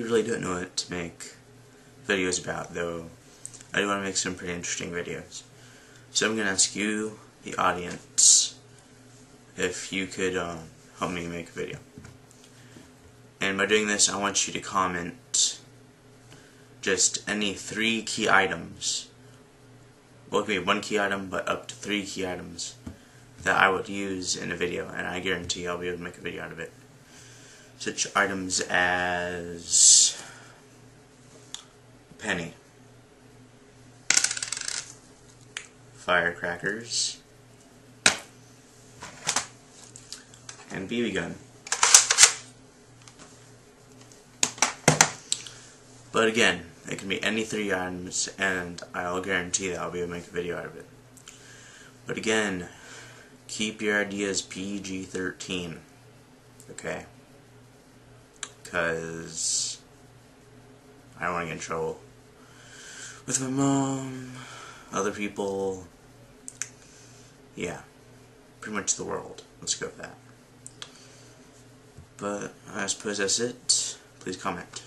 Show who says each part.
Speaker 1: really don't know what to make videos about, though I do want to make some pretty interesting videos. So I'm going to ask you, the audience, if you could help me make a video. And by doing this, I want you to comment just any 3 key items. Well, it could be 1 key item, but up to 3 key items that I would use in a video, and I guarantee I'll be able to make a video out of it. Such items as penny, firecrackers, and BB gun. But again, it can be any 3 items, and I'll guarantee that I'll be able to make a video out of it. But again, keep your ideas PG-13, okay? Because I don't want to get in trouble with my mom, other people, yeah, pretty much the world. Let's go with that. But I suppose that's it. Please comment.